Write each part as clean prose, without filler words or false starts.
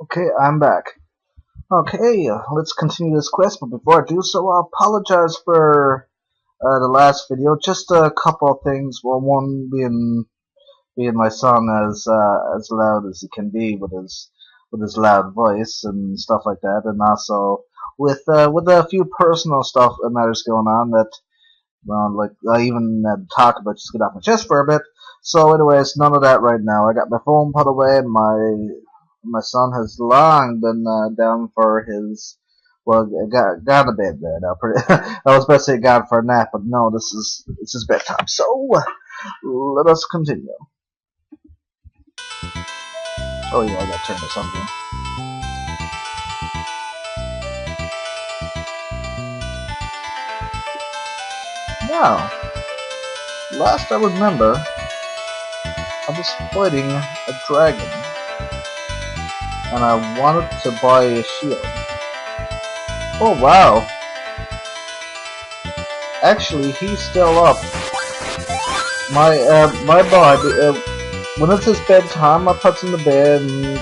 Okay, I'm back. Okay, let's continue this quest, but before I do so, I apologize for the last video. Just a couple of things. Well, one being my son as loud as he can be with his loud voice and stuff like that, and also with a few personal stuff matters going on that like I even talk about just get off my chest for a bit. So, anyways, none of that right now. I got my phone put away, and my son has long been down for his. Well, got a bed there now. I was about to say gone for a nap, but no, this is bedtime. So let us continue. Oh yeah, I got turned to something. Now, last I remember, I was fighting a dragon, and I wanted to buy a shield. Oh wow! Actually, he's still up. My boy, when it's his bedtime, I puts him to bed and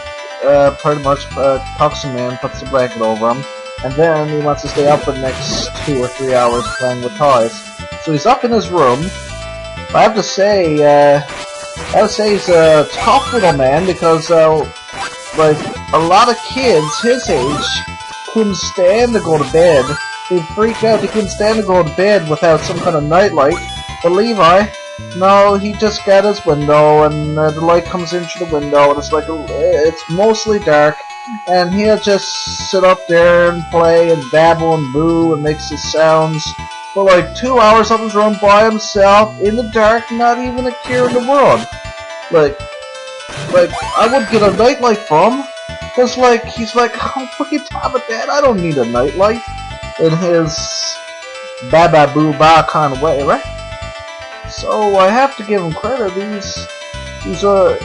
pretty much tucks him in, puts the blanket over him, and then he wants to stay up for the next 2 or 3 hours playing with toys. So he's up in his room. I have to say he's a tough little man because like a lot of kids his age couldn't stand to go to bed. They'd freak out. They couldn't stand to go to bed without some kind of nightlight. But Levi, no, he just got his window, and the light comes in through the window, and it's mostly dark, and he'll just sit up there and play and babble and boo and makes his sounds for like 2 hours up his room by himself in the dark, not even a care in the world. Like I would get a nightlight for him. Cause he's like, oh, fucking time with that. I don't need a nightlight. In his ba boo ba kind of way, right? So I have to give him credit. He's a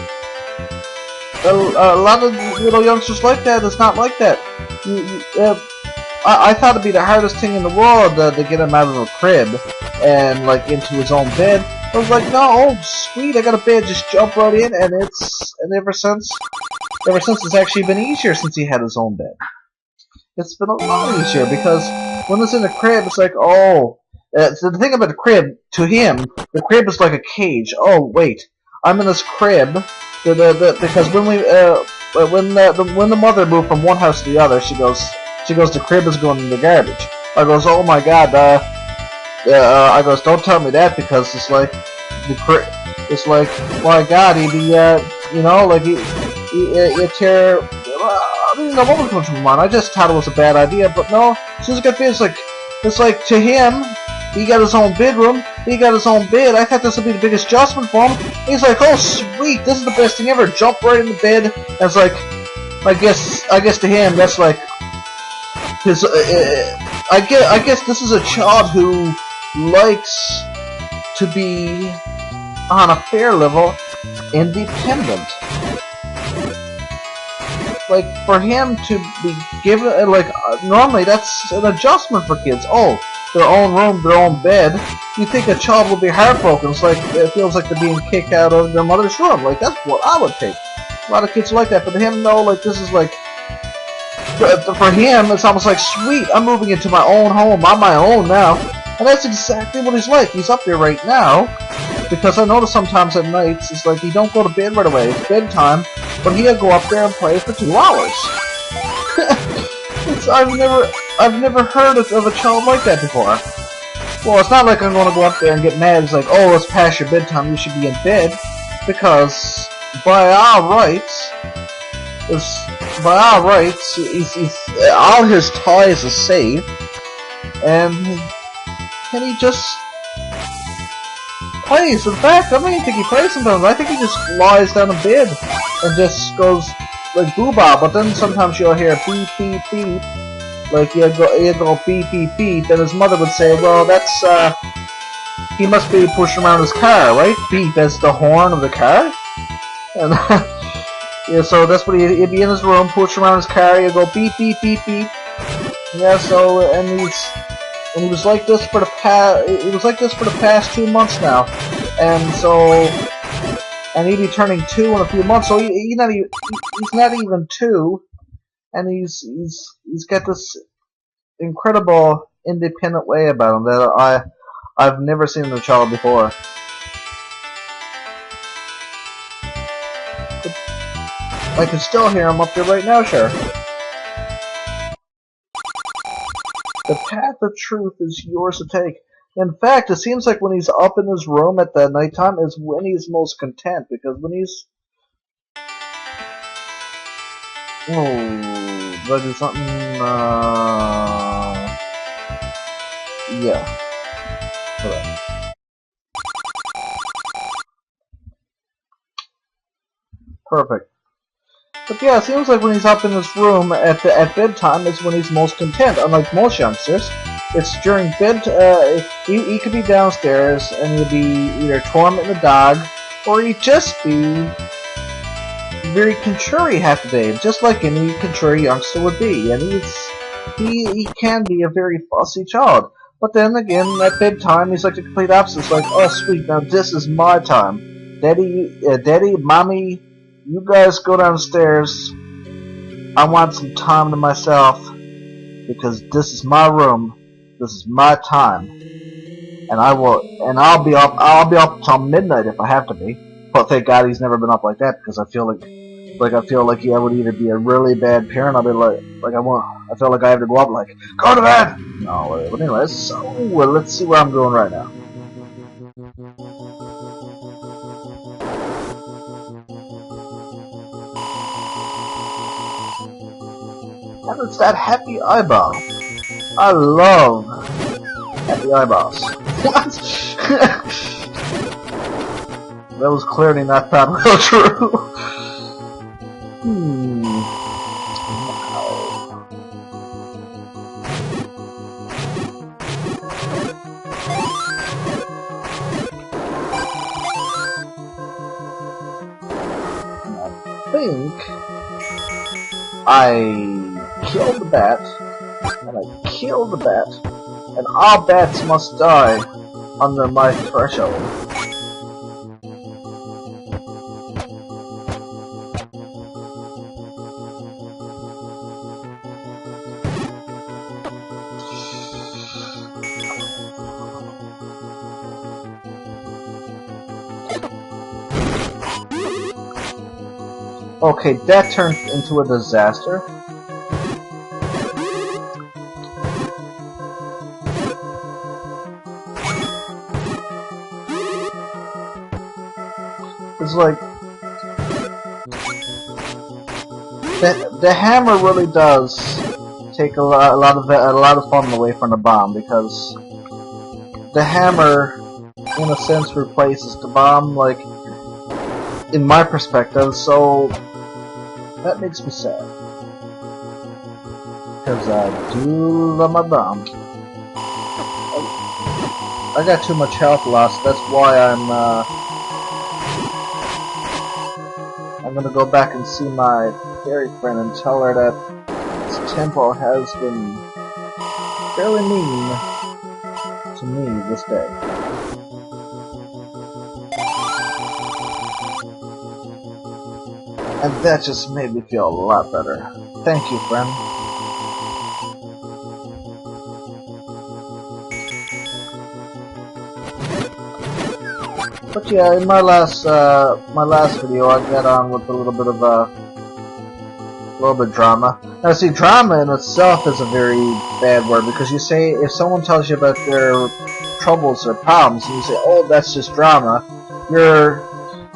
lot of little youngsters like that. It's not like that. I thought it'd be the hardest thing in the world to get him out of the crib and like into his own bed. I was like, no, oh, sweet, I got a bed, just jump right in, and ever since it's actually been easier since he had his own bed. It's been a lot easier because when it's in the crib, it's like, oh, so the thing about the crib, to him, the crib is like a cage. Oh, wait, I'm in this crib, because when the mother moved from one house to the other, she goes, the crib is going in the garbage. I goes, oh my god, I goes, don't tell me that, because it's like, my god, he'd be, you know, like, he'd tear, I didn't know what was going through my mind. I just thought it was a bad idea, but no, as soon as I got there, it's like, to him, he got his own bedroom, he got his own bed. I thought this would be the biggest adjustment for him. He's like, oh sweet, this is the best thing ever. Jump right in the bed. And it's like, I guess to him, that's like his. I guess this is a child who likes to be on a fair level independent. Like, for him to be given, like, normally that's an adjustment for kids. Oh, their own room, their own bed. You think a child would be heartbroken. It's like, it feels like they're being kicked out of their mother's room. Like, that's what I would think. A lot of kids are like that, but to him, no, like, this is like, for him, it's almost like, sweet, I'm moving into my own home, I'm my own now. And that's exactly what he's like. He's up there right now, because I notice sometimes at nights, it's like he don't go to bed right away. It's bedtime, but he'll go up there and play for 2 hours. I've never heard of a child like that before. Well, it's not like I'm going to go up there and get mad. It's like, oh, it's past your bedtime, you should be in bed, because by our rights, all his toys are safe, and he just plays. In fact, I don't even think he plays sometimes. I think he just lies down in bed and just goes like boo-bah. But then sometimes you'll hear beep, beep, beep. Like he'll go beep, beep, beep. And his mother would say, well, that's he must be pushing around his car, right? Beep as the horn of the car. And yeah, so that's what he'd be in his room, pushing around his car. He'll go beep, beep, beep, beep. Yeah. So he was like this for the past 2 months now, and he'd be turning 2 in a few months. So he's not even 2. and he's got this incredible independent way about him that I've never seen in a child before. I can still hear him up there right now, sure. The path of truth is yours to take. In fact, it seems like when he's up in his room at the nighttime is when he's most content, because when he's... Oh, did I do something? Yeah. Hold on. Perfect. But yeah, it seems like when he's up in his room at bedtime is when he's most content. Unlike most youngsters, it's during bed. He could be downstairs and he'd be either tormenting a dog, or he'd just be very contrary half the day, just like any contrary youngster would be. And he can be a very fussy child. But then again, at bedtime, he's like the complete opposite. It's like, oh sweet, now this is my time. Daddy, mommy, you guys go downstairs. I want some time to myself because this is my room. This is my time, and I'll be up till midnight if I have to be. But thank God he's never been up like that, because I feel like I would either be a really bad parent. I'll be I feel like I have to go up like, go to bed. No, but anyways, so let's see where I'm going right now. And it's that happy eyeball. I love happy eyeballs. What? That was clearly not probably true. I think I killed the bat, and I killed the bat, and all bats must die under my threshold. Okay, that turned into a disaster. It's like the hammer really does take a lot of fun away from the bomb, because the hammer, in a sense, replaces the bomb, like, in my perspective. So that makes me sad, because I do love my bomb. I got too much health loss. That's why I'm gonna go back and see my fairy friend and tell her that this temple has been fairly mean to me this day. And that just made me feel a lot better. Thank you, friend. But yeah, in my last video, I got on with a little bit of drama. Now, see, drama in itself is a very bad word, because you say, if someone tells you about their troubles or problems, and you say, "Oh, that's just drama," you're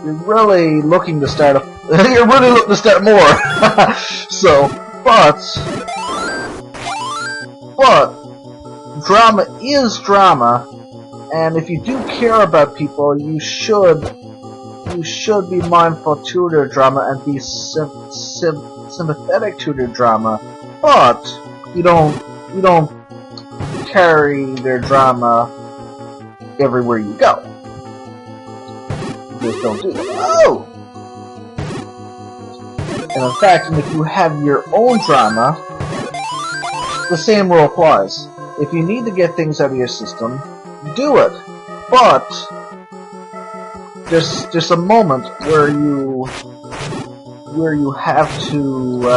really looking to start you're really looking to start more. So, but drama is drama. And if you do care about people, you should be mindful to their drama and be sympathetic to their drama. But you don't carry their drama everywhere you go. You just don't do that. Oh! And in fact, if you have your own drama, the same rule applies. If you need to get things out of your system, do it, but there's a moment where where you have to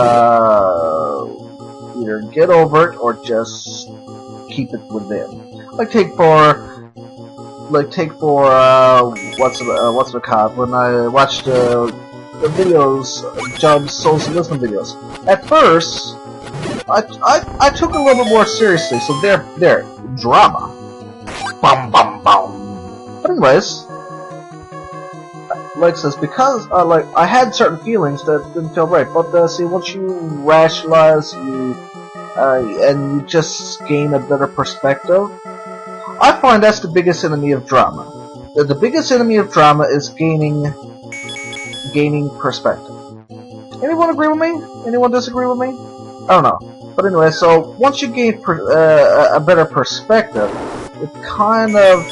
either get over it or just keep it within. Like take for what's it called? When I watched the videos, John's Social Listening videos. At first, I took it a little bit more seriously. So there, drama. Bum bum bum. But anyways, like says, because like I had certain feelings that didn't feel right. But see, once you rationalize, and you just gain a better perspective. I find that's the biggest enemy of drama. The biggest enemy of drama is gaining perspective. Anyone agree with me? Anyone disagree with me? I don't know. But anyway, so once you gain a better perspective, it kind of...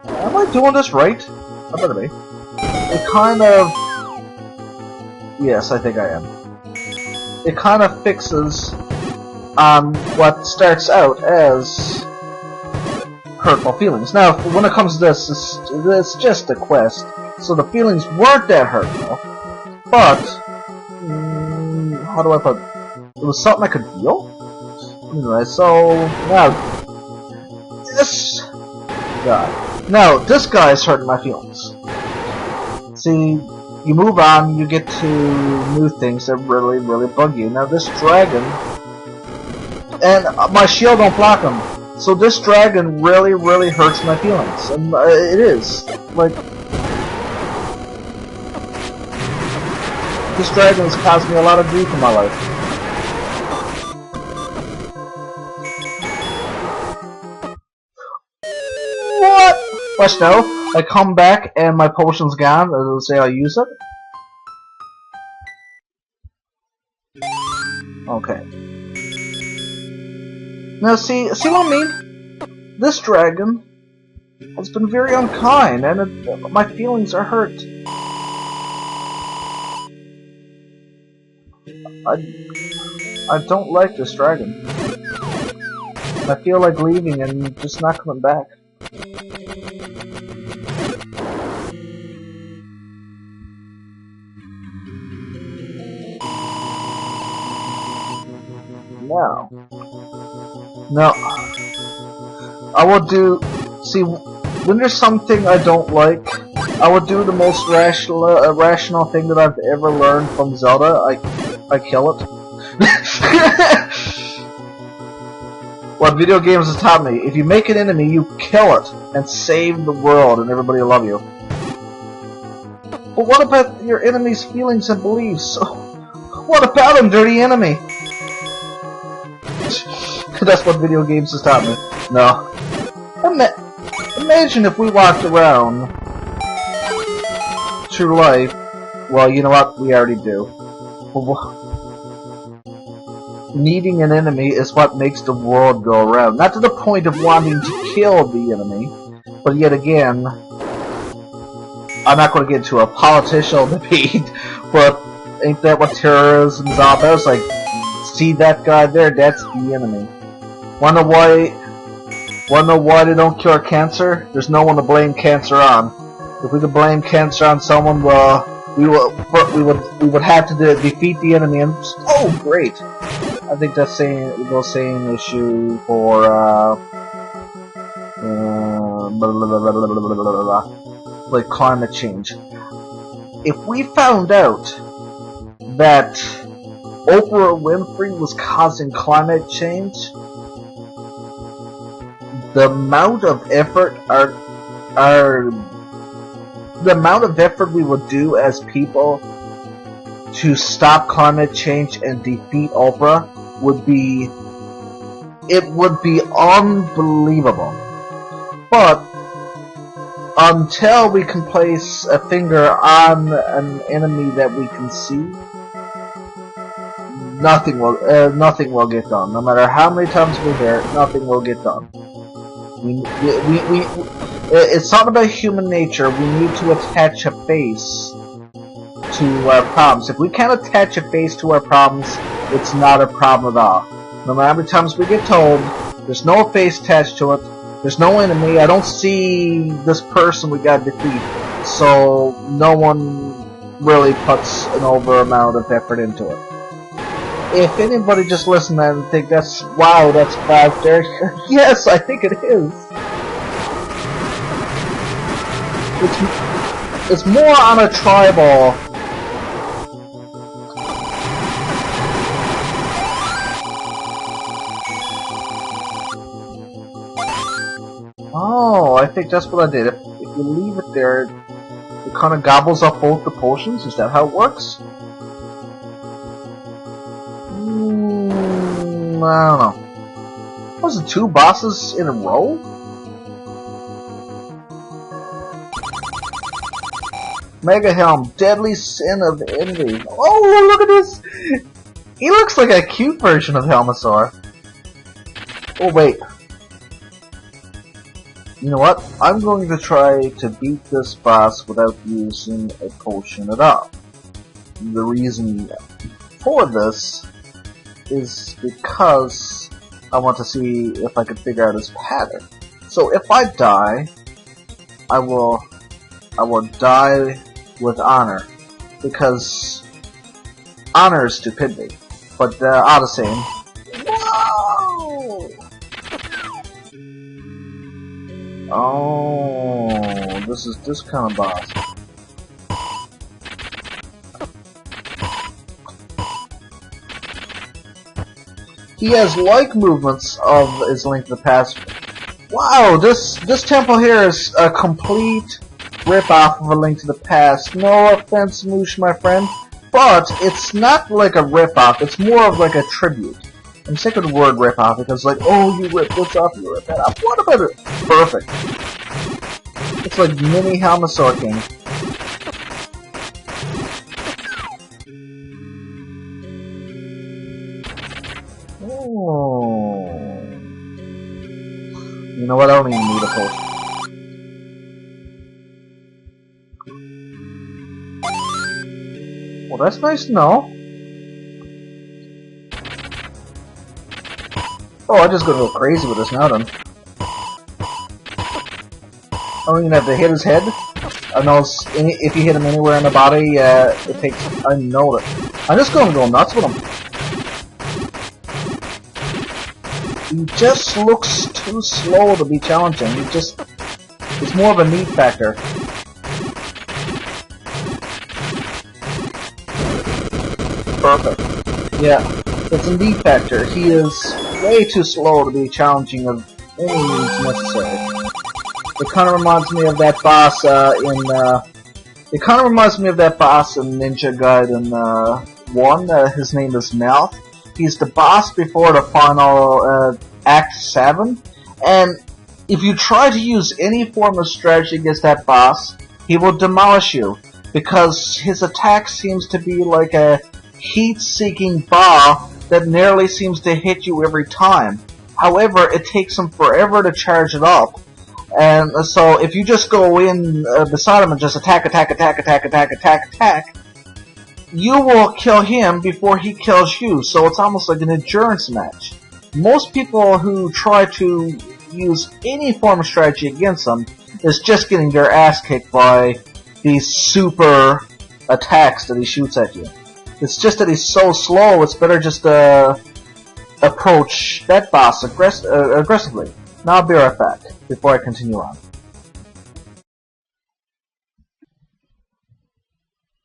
Am I doing this right? I better be. It kind of... Yes, I think I am. It kind of fixes what starts out as hurtful feelings. Now, when it comes to this, it's just a quest, so the feelings weren't that hurtful. But how do I put it? It was something I could feel. Anyway, so now this guy. Now this guy is hurting my feelings. See, you move on, you get to new things that really, really bug you. Now this dragon, and my shield don't block him. So this dragon really, really hurts my feelings, and it is like this dragon has caused me a lot of grief in my life. What? Watch now. I come back and my potion's gone. It'll say I use it. Okay. Now see what I mean? This dragon has been very unkind, and my feelings are hurt. I don't like this dragon. I feel like leaving and just not coming back. No, I will do. See, when there's something I don't like, I will do the most rational thing that I've ever learned from Zelda. I kill it. What video games has taught me: if you make an enemy, you kill it and save the world, and everybody will love you. But what about your enemy's feelings and beliefs? What about him, dirty enemy? That's what video games has taught me. No. Imagine if we walked around through life. Well, you know what? We already do. Needing an enemy is what makes the world go around. Not to the point of wanting to kill the enemy, but yet again, I'm not going to get into a political debate, but ain't that what terrorism's all about? It's like, see that guy there? That's the enemy. Wanna know why they don't cure cancer? There's no one to blame cancer on. If we could blame cancer on someone, well, we would have to defeat the enemy. And oh, great! I think that's the same issue for like climate change. If we found out that Oprah Winfrey was causing climate change, the amount of effort we would do as people to stop climate change and defeat Oprah would be unbelievable. But until we can place a finger on an enemy that we can see, nothing will get done. No matter how many times we hear it, nothing will get done. It's not about human nature. We need to attach a face to our problems. If we can't attach a face to our problems, it's not a problem at all. No matter how many times we get told, there's no face attached to it, there's no enemy, I don't see this person we gotta defeat, so no one really puts an over amount of effort into it. If anybody just listened to that and think that's wow, that's fast, Derek, yes, I think it is. It's more on a tribal. Oh, I think that's what I did. If you leave it there, it kind of gobbles up both the potions. Is that how it works? I don't know. Was it 2 bosses in a row? Mega Helm, Deadly Sin of Envy. Oh, look at this! He looks like a cute version of Helmasaur. Oh, wait. You know what? I'm going to try to beat this boss without using a potion at all. The reason for this is because I want to see if I can figure out his pattern. So if I die, I will die with honor, because honor is stupidity. But all the same. Whoa! Oh, this is this kind of boss. He has like movements of his Link to the Past. Wow, this temple here is a complete rip-off of a Link to the Past. No offense, Moosh, my friend, but it's not like a rip-off. It's more of like a tribute. I'm sick of the word rip-off because, like, oh, you rip this off, you rip that off. What about it? Perfect. It's like mini Helmasaur King. Oh. You know what? I don't even need a potion. Well, that's nice to know. Oh, I'm just gonna go crazy with this now then. I don't even have to hit his head. I know if you hit him anywhere in the body, it takes. I know it. I'm just gonna go nuts with him. He just looks too slow to be challenging. It's more of a need factor. Perfect. Yeah, it's a need factor. He is way too slow to be challenging of any means necessary. It kind of reminds me of that boss It kind of reminds me of that boss in Ninja Gaiden 1. His name is Mouth. He's the boss before the final Act 7, and if you try to use any form of strategy against that boss, he will demolish you, because his attack seems to be like a heat-seeking ball that nearly seems to hit you every time. However, it takes him forever to charge it up, and so if you just go in beside him and just attack, you will kill him before he kills you, so it's almost like an endurance match. Most people who try to use any form of strategy against him is just getting their ass kicked by these super attacks that he shoots at you. It's just that he's so slow, it's better just to approach that boss aggressively. Now I'll be right back, before I continue on.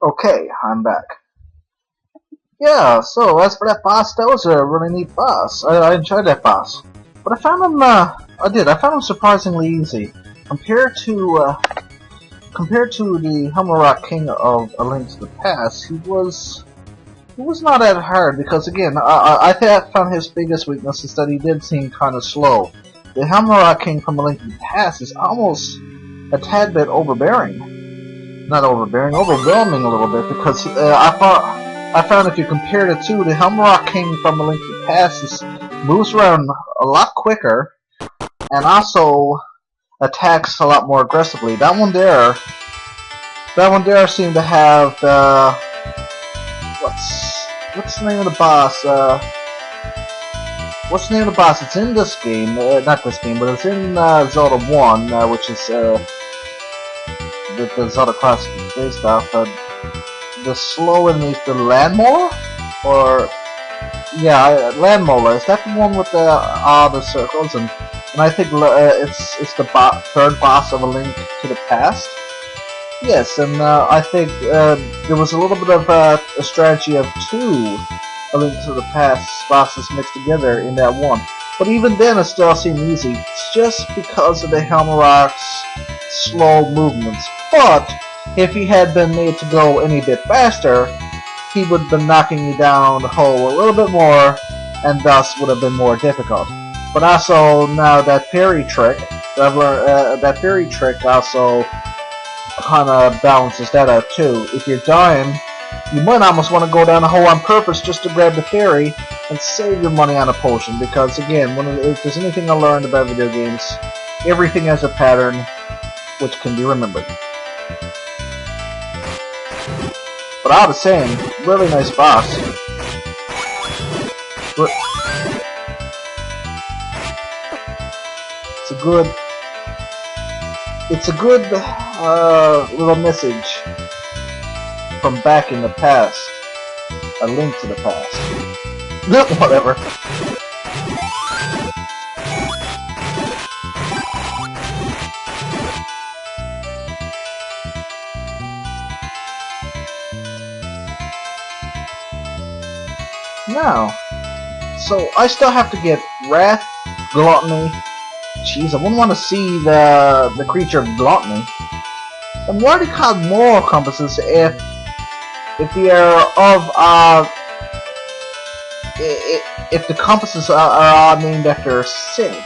Okay, I'm back. Yeah, so as for that boss, that was a really neat boss. I enjoyed that boss. But I found him, I found him surprisingly easy. Compared to the Hammerrock King of A Link to the Past, he was not that hard, because again, I found his biggest weakness is that he did seem kind of slow. The Hammerrock King from A Link to the Past is almost a tad bit overbearing. Not overbearing, overwhelming a little bit, because I found if you compared it to the Hammerrock King from A Link to the Past, moves around a lot quicker, and also attacks a lot more aggressively. That one there seemed to have what's the name of the boss? What's the name of the boss? It's in this game, not this game, but it's in Zelda 1, which is the Zelda Classic based off. the slow enemies, the landmower? Or yeah, landmower. Is that the one with the circles? And I think it's the third boss of A Link to the Past. Yes, and I think there was a little bit of a strategy of two A Link to the Past bosses mixed together in that one. But even then, it still seemed easy. It's just because of the Helmarok's slow movements. But if he had been made to go any bit faster, he would have been knocking you down the hole a little bit more, and thus would have been more difficult. But also, now that fairy trick, that fairy trick also kind of balances that out too. If you're dying, you might almost want to go down the hole on purpose just to grab the fairy and save your money on a potion. Because again, if there's anything I learned about video games, everything has a pattern which can be remembered. But all the same, really nice boss. It's a good little message from back in the past. A link to the past. Whatever. Now, so I still have to get Wrath, Gluttony. Jeez, I wouldn't want to see the creature of Gluttony. And what are they called moral compasses if they are of if the compasses are named after sins?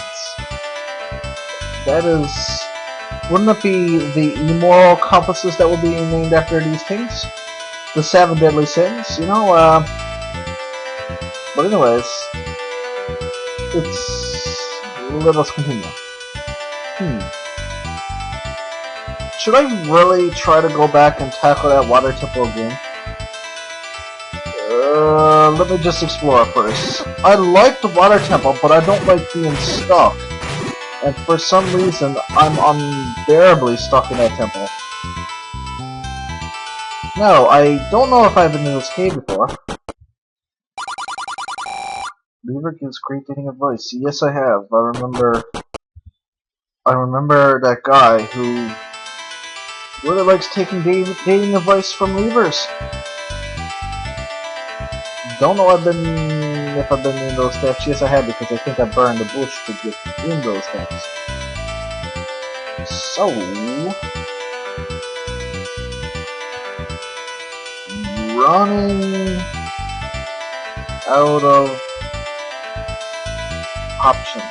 That is, wouldn't it be the immoral compasses that would be named after these things? The 7 deadly sins, you know. But anyways, let us continue. Should I really try to go back and tackle that water temple again? Let me just explore first. I like the water temple, but I don't like being stuck. And for some reason, I'm unbearably stuck in that temple. No, I don't know if I've been in this cave before. Beaver gives great dating advice. Yes, I have. I remember that guy who really likes taking dating advice from Leavers. Don't know if I've been in those steps. Yes, I have, because I think I burned the bush to get in those steps. So, running out of options,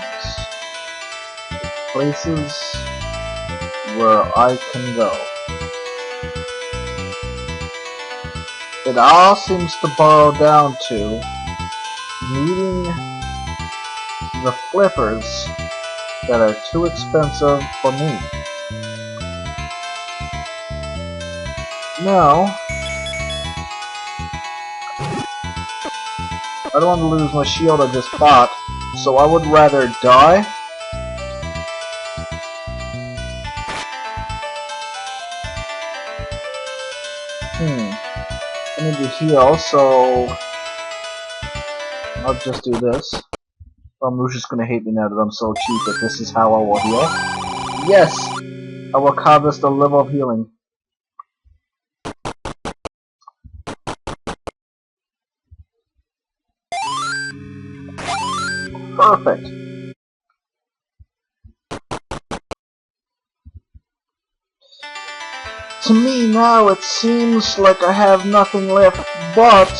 places where I can go. It all seems to boil down to meeting the flippers that are too expensive for me. Now, I don't want to lose my shield I just bought, so I would rather die I need to heal, so I'll just do this. Moosh is gonna hate me now that I'm so cheap, but this is how I will heal. Yes! I will call this the level of healing. Perfect! To me now, it seems like I have nothing left but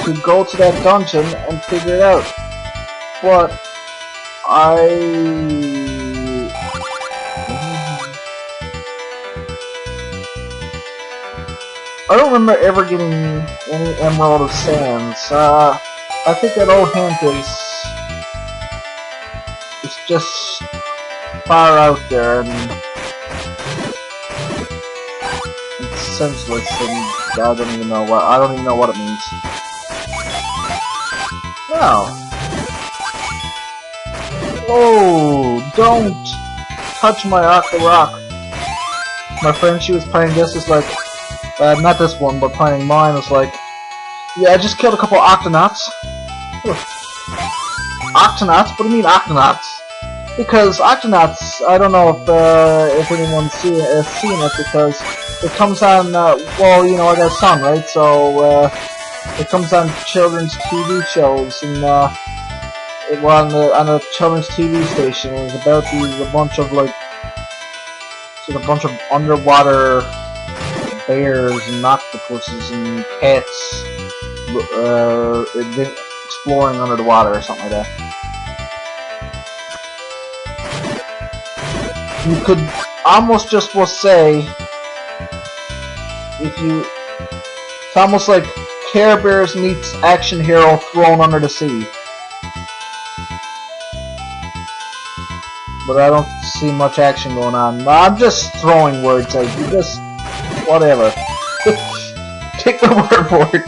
to go to that dungeon and figure it out. But I don't remember ever getting any Emerald of Sands. I think that old hint is just far out there and senseless, and I don't even know what it means. Now, oh, don't touch my Aqua Rock. My friend, she was playing this, is like, not this one, but playing mine was like, yeah, I just killed a couple octonauts. Octonauts? What do you mean octonauts? Because octonauts, I don't know if anyone's seen it, because it comes on, well, you know, I got a son, right? So, it comes on children's TV shows, and, it was on a children's TV station. It was about a bunch of, like, sort of a bunch of underwater bears and octopuses and cats, exploring under the water or something like that. You could almost just say, it's almost like Care Bears meets Action Hero thrown under the sea. But I don't see much action going on. I'm just throwing words out. You just, whatever. Take my word for it.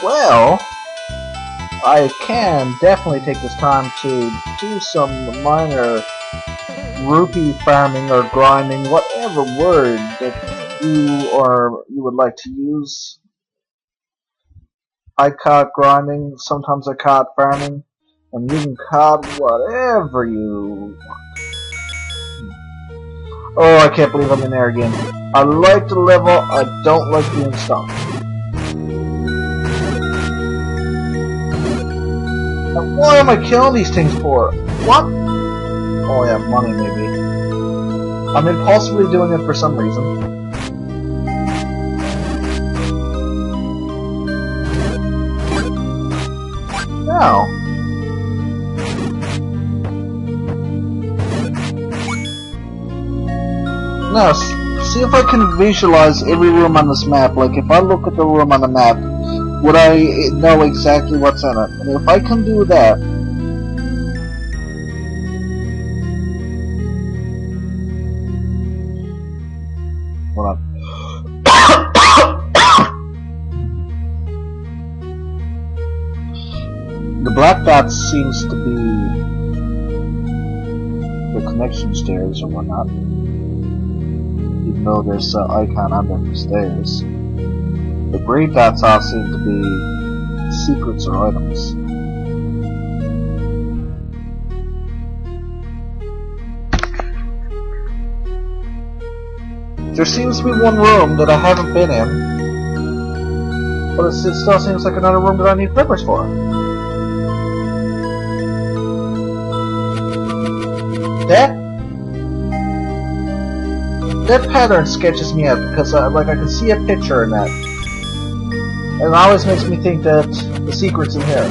Well, I can definitely take this time to do some minor rupee farming or grinding, whatever word that you would like to use. I call it grinding, sometimes I call it farming, and you can call it whatever you want. Oh, I can't believe I'm in there again. I like the level, I don't like being stuck. Now, why am I killing these things for? What? Oh yeah, money maybe. I'm impulsively doing it for some reason. Now, see if I can visualize every room on this map. Like, if I look at the room on the map, would I know exactly what's in it? And if I can do that, hold on. The black dot seems to be the connection stairs or whatnot, even though there's an icon on there for stairs. The gray dots all seem to be secrets or items. There seems to be one room that I haven't been in, but it still seems like another room that I need flippers for. That pattern sketches me out because I can see a picture in that, and it always makes me think that the secret's in here.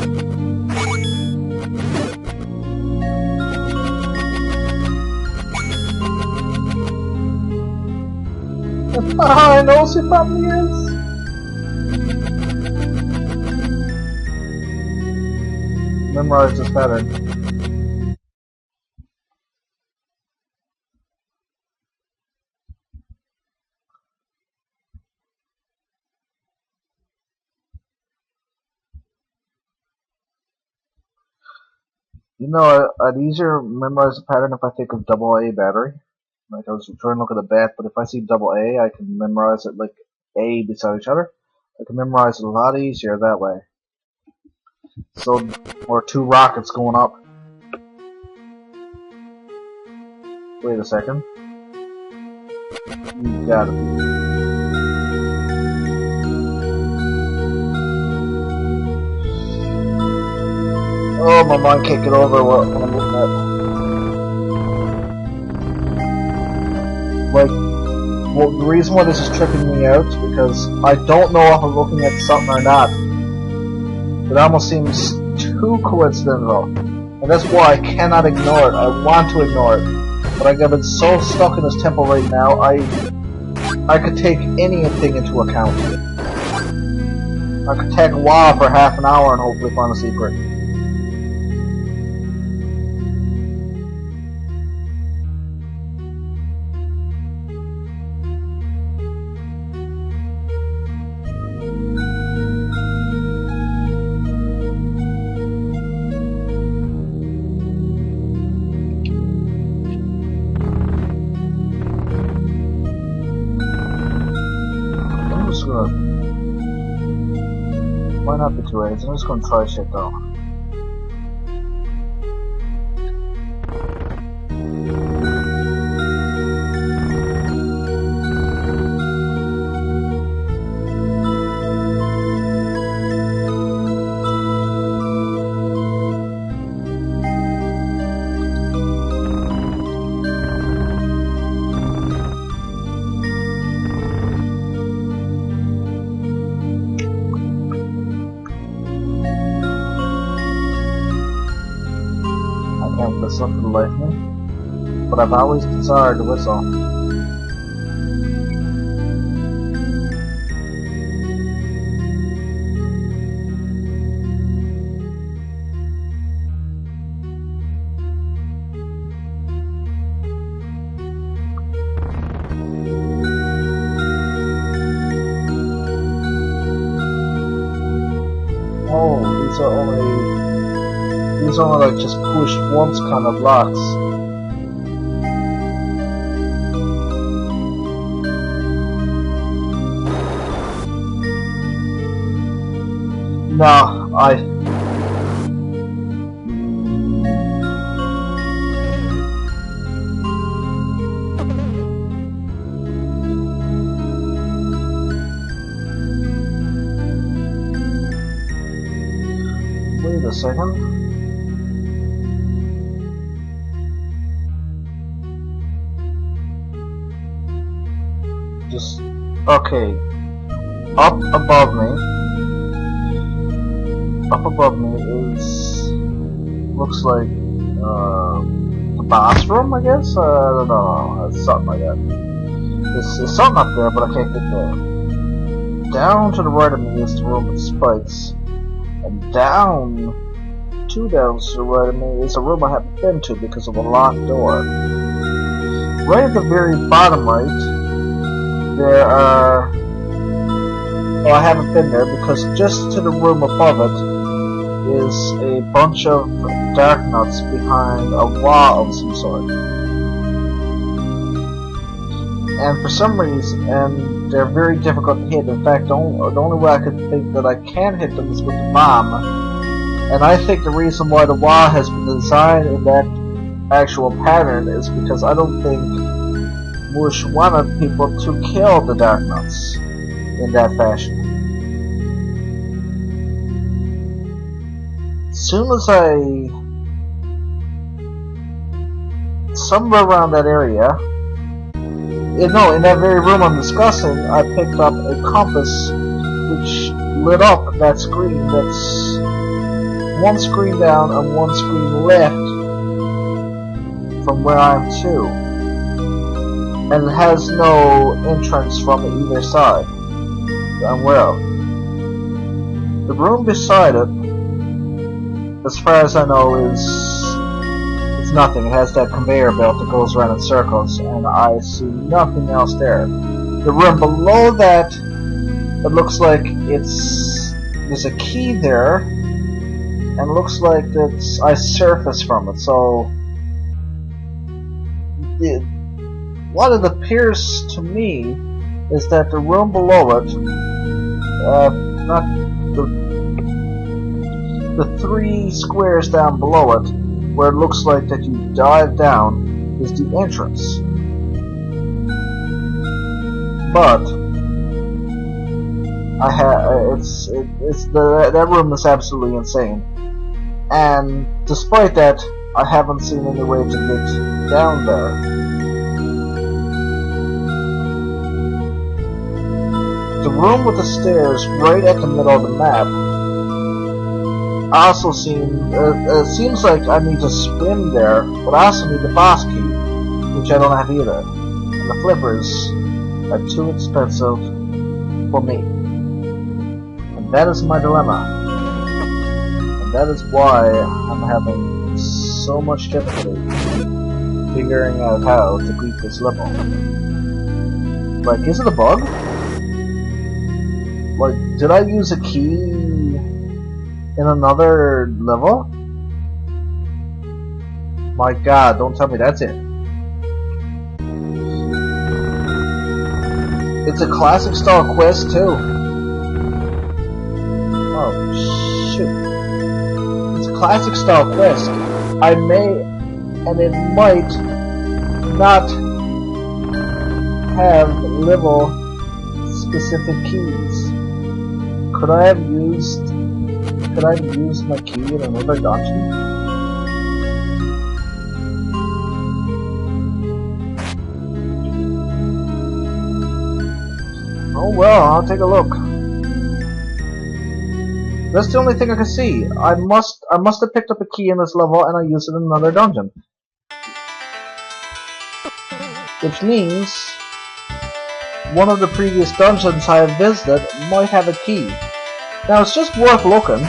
I know what it probably is. Memorize this pattern. You know, I'd easier memorize the pattern if I think of AA battery. Like, I was trying to look at a bat, but if I see AA, I can memorize it like A beside each other. I can memorize it a lot easier that way. So, or two rockets going up. Wait a second. You got it. Oh, my mind can't get over what I'm looking at. Like, well, the reason why this is tripping me out is because I don't know if I'm looking at something or not. It almost seems too coincidental. And that's why I cannot ignore it. I want to ignore it. But I've been so stuck in this temple right now, I could take anything into account. I could take a while for half an hour and hopefully find a secret. into it. I'm just gonna try shit though. Can't whistle for the life of me, but I've always desired to whistle. Oh, these are only like just push once kind of locks. No, wait a second. Just okay. Up above me is looks like the bathroom, I guess. I don't know. It's something like that. There's something up there, but I can't get there. Down to the right of me is the room with spikes, and down to the right of me is a room I haven't been to because of a locked door. Right at the very bottom right. There are... Oh, I haven't been there because just to the room above it is a bunch of dark nuts behind a wall of some sort. And for some reason, they're very difficult to hit. In fact, the only way I could think that I can hit them is with the bomb. And I think the reason why the wall has been designed in that actual pattern is because I don't think Mush wanted people to kill the dark nuts in that fashion. As soon as somewhere around that area, in that very room I'm discussing, I picked up a compass which lit up that screen. That's one screen down and one screen left from where I'm to. And it has no entrance from either side that I'm aware of. The room beside it, as far as I know, is nothing. It has that conveyor belt that goes around in circles, and I see nothing else there. The room below that, it looks like there's a key there, and it looks like I surfaced from it, so what it appears to me is that the room below it, not the 3 squares down below it, where it looks like that you dive down, is the entrance. But that room is absolutely insane, and despite that, I haven't seen any way to get down there. The room with the stairs right at the middle of the map also seems like I need to swim there, but I also need the boss key, which I don't have either. And the flippers are too expensive for me. And that is my dilemma. And that is why I'm having so much difficulty figuring out how to beat this level. Like, is it a bug? Like, did I use a key in another level? My god, don't tell me that's it. It's a classic style quest too. Oh. Shoot. It's a classic style quest. I may, and it might not have level specific keys. Could I have used my key in another dungeon? Oh well, I'll take a look. That's the only thing I can see. I must have picked up a key in this level and I used it in another dungeon. Which means one of the previous dungeons I have visited might have a key. Now it's just worth looking.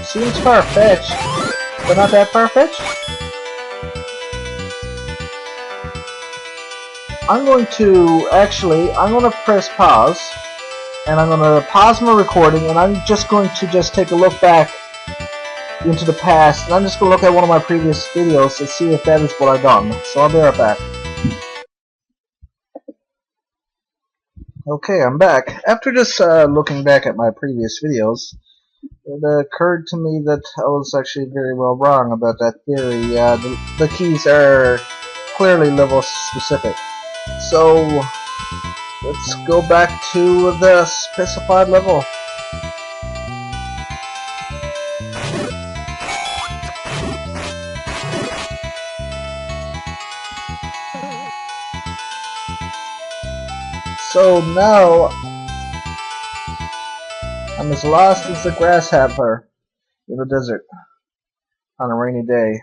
Seems far-fetched, but not that far-fetched. I'm going to press pause, and I'm going to pause my recording, and I'm just going to take a look back into the past, and I'm just going to look at one of my previous videos to see if that is what I've done. So I'll be right back. Okay, I'm back. After just looking back at my previous videos, it occurred to me that I was actually very well wrong about that theory. The keys are clearly level specific. So let's go back to the specified level. So now I'm as lost as a grasshopper in the desert on a rainy day.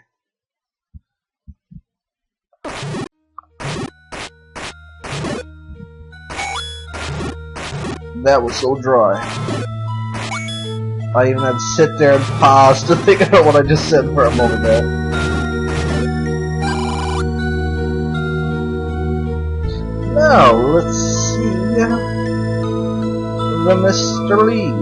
That was so dry. I even had to sit there and pause to think about what I just said for a moment there. Now, let's see the Mr. Lee.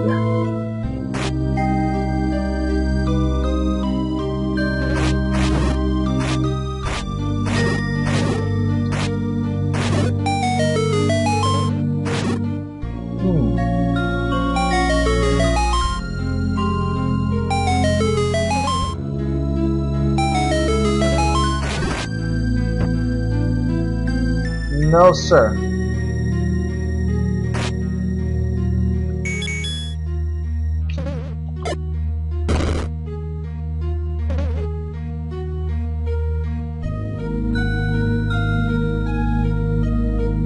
No, sir.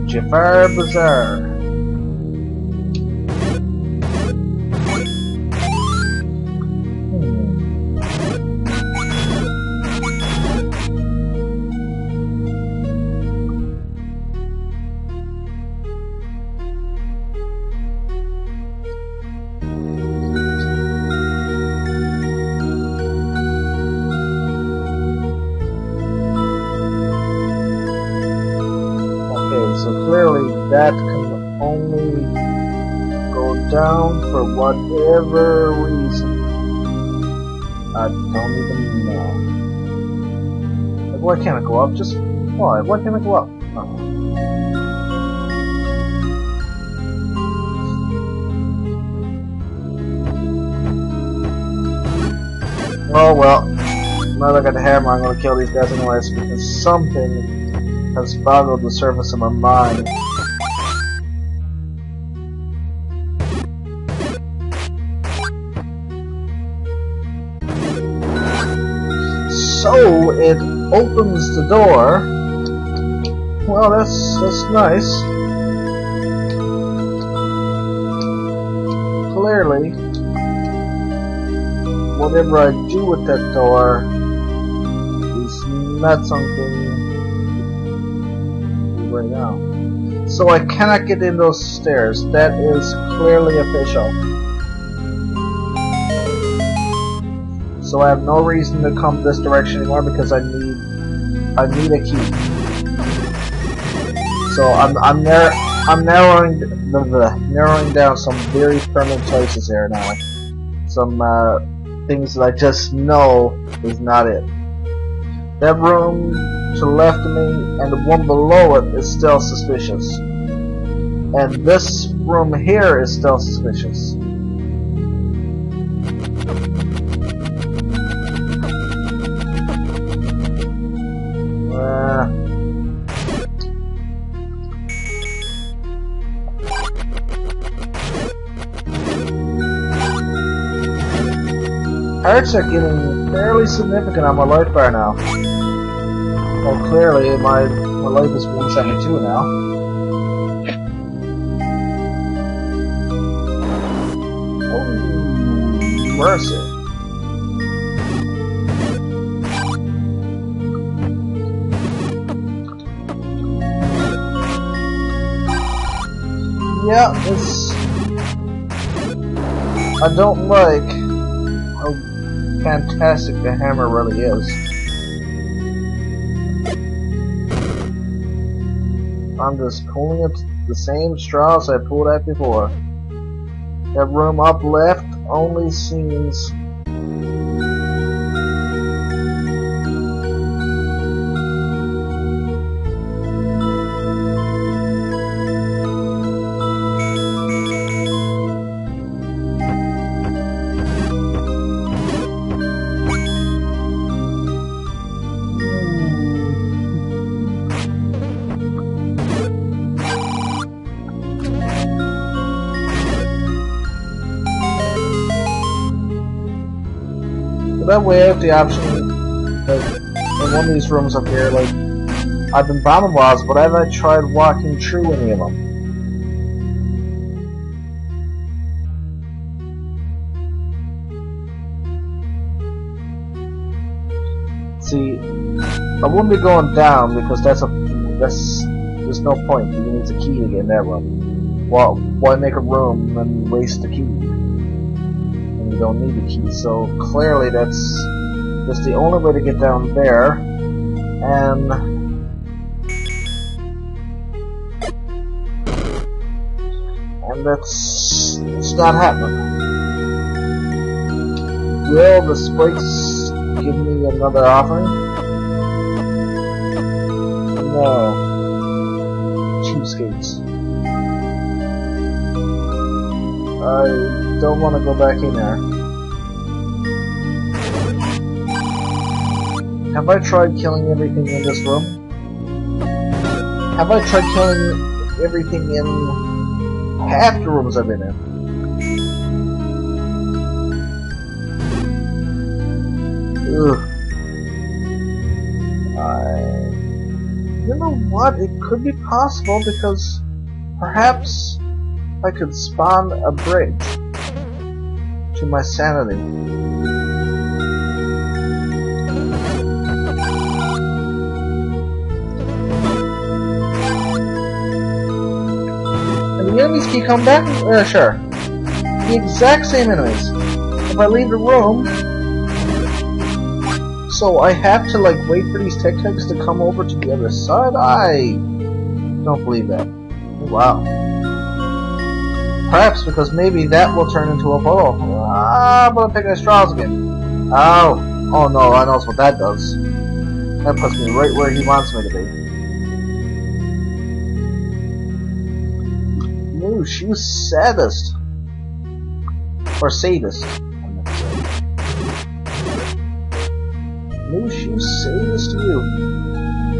Jafar Bazaar. So clearly that can only go down for whatever reason. I don't even know. Like, why can't I go up? Just why? Why can't I go up? Oh well. Now that I got the hammer, I'm gonna kill these guys anyways because something has boggled the surface of my mind. So it opens the door. Well, that's nice. Clearly, whatever I do with that door is not something right now. So I cannot get in those stairs. That is clearly official. So I have no reason to come this direction anymore because I need a key. So I'm narrowing down some very permanent choices here now. Some things that I just know is not it. That room to the left of me and the one below it is still suspicious. And this room here is still suspicious. Hearts are getting fairly significant on my life bar now. Well, clearly my life is 172 now. Oh, mercy. Yeah, I don't like how fantastic the hammer really is. I'm just pulling it the same straws I pulled at before. That room up left only seems... That way I have the option, like, in one of these rooms up here, like, I've been bombing walls, but have I tried walking through any of them? See, I wouldn't be going down because there's no point. You need a key to get in that room. Well, why make a room and waste the key? You don't need the key, so clearly that's the only way to get down there, and it's not happening. Will the spikes give me another offering? No. Cheapskates. I don't want to go back in there. Have I tried killing everything in this room? Have I tried killing everything in half the rooms I've been in? Ugh. You know what? It could be possible because perhaps I could spawn a bridge to my sanity. And the enemies keep coming back? Sure. The exact same enemies. If I leave the room, so I have to like wait for these tic-tacs to come over to the other side? I don't believe that. Wow. Perhaps because maybe that will turn into a ball. But I'm picking the straws again. Oh no, I know what that does. That puts me right where he wants me to be. Ooh, she was sadist. Or sadist. Ooh, she was sadist to you.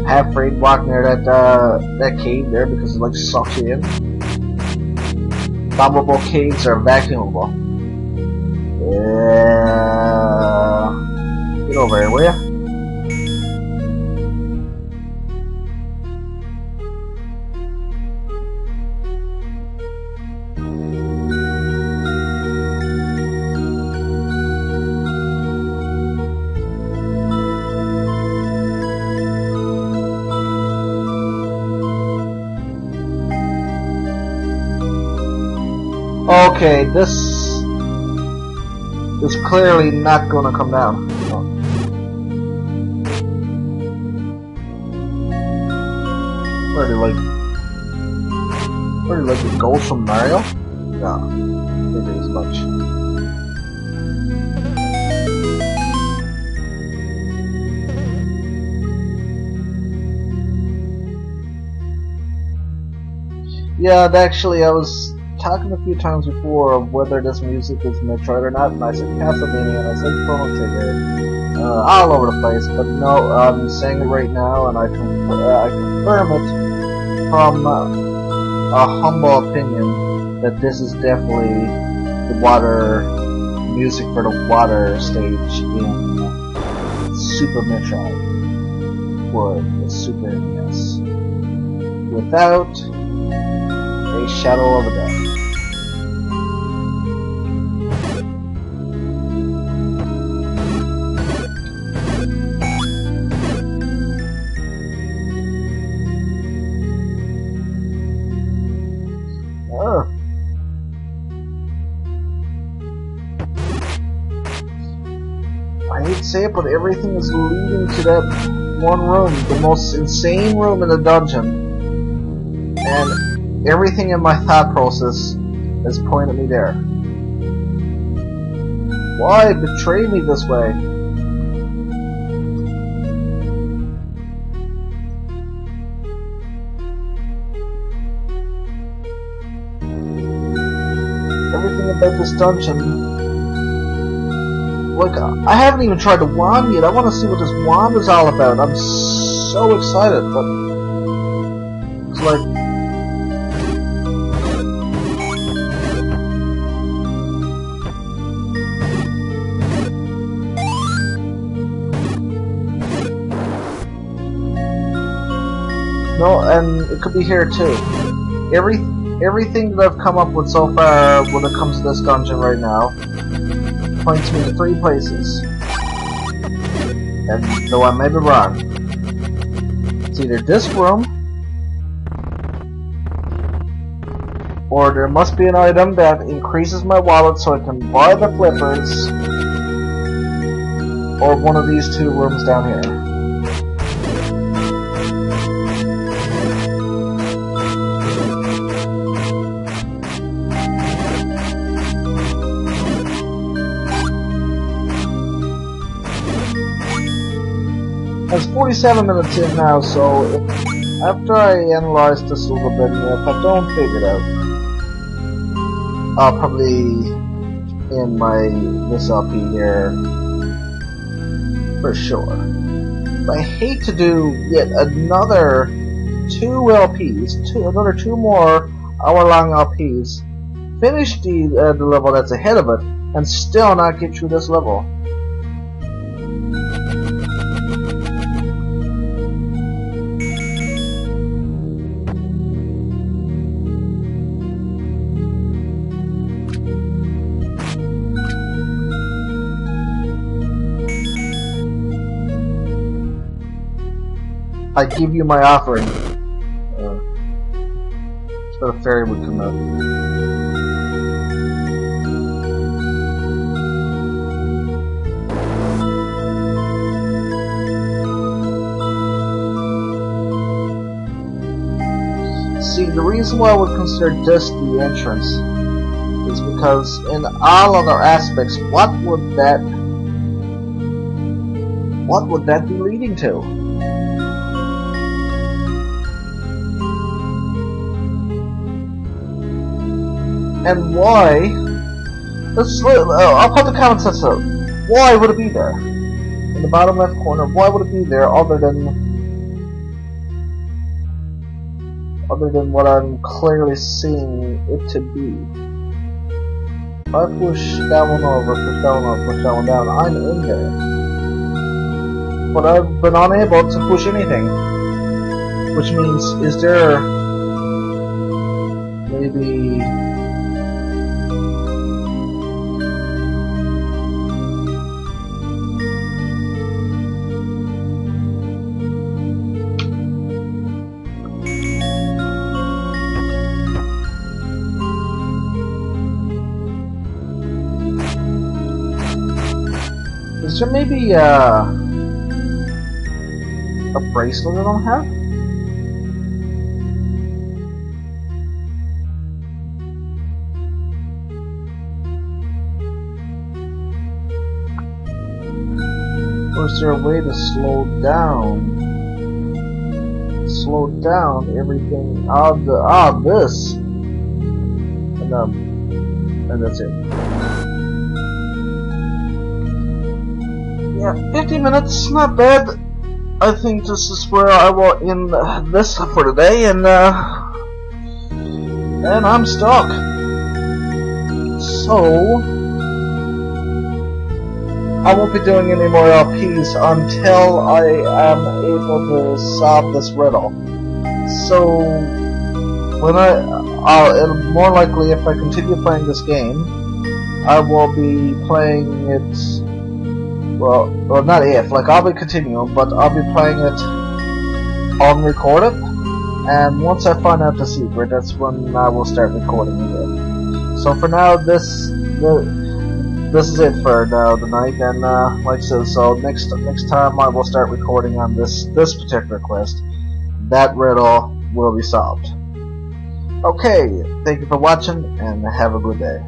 Half afraid walking near that cave there because it like sucks you in. Bombable caves are vacuumable. Yeah. Get over here, will ya? Okay, this is clearly not gonna come down. Where do like the ghost from Mario? No, maybe as much. Yeah, and actually, I was talking a few times before of whether this music is Metroid or not, and I said Castlevania, and I said Chrono Trigger, all over the place, but no, I'm saying it right now, and I confirm it from a humble opinion that this is definitely the water music for the water stage in Super Metroid for the Super NES. Without a shadow of a doubt. I hate to say it, but everything is leading to that one room, the most insane room in the dungeon. And everything in my thought process is pointing me there. Why betray me this way? Everything about this dungeon. Like, I haven't even tried the wand yet. I want to see what this wand is all about. I'm so excited, but it's like, no, and it could be here too. Everything that I've come up with so far when it comes to this dungeon right now points me to 3 places. And though I may be wrong, it's either this room, or there must be an item that increases my wallet so I can buy the flippers, or one of these 2 rooms down here. It's 47 minutes in now, so after I analyze this a little bit, if I don't figure it out, I'll probably end this LP here for sure. But I hate to do yet another 2 LPs, another 2 more hour-long LPs, finish the level that's ahead of it, and still not get through this level. I give you my offering. So the fairy would come out. See, the reason why I would consider this the entrance is because in all other aspects, what would that be leading to? And why? I'll put the comments up. Why would it be there? In the bottom left corner, why would it be there other than what I'm clearly seeing it to be? If I push that one over, push that one up, push that one down, I'm in there. But I've been unable to push anything. Which means, is there maybe is there maybe a bracelet I don't have? Or is there a way to slow down slow down everything on this, and that's it. Yeah, 50 minutes, not bad. I think this is where I will end this for today, and I'm stuck. So I won't be doing any more LPs until I am able to solve this riddle. So when it'll more likely, if I continue playing this game, I will be playing it. Well, not if, like I'll be continuing, but I'll be playing it unrecorded. And once I find out the secret, that's when I will start recording again. So for now, this is it for now tonight, and like I said, so next time I will start recording on this particular quest. That riddle will be solved. Okay, thank you for watching, and have a good day.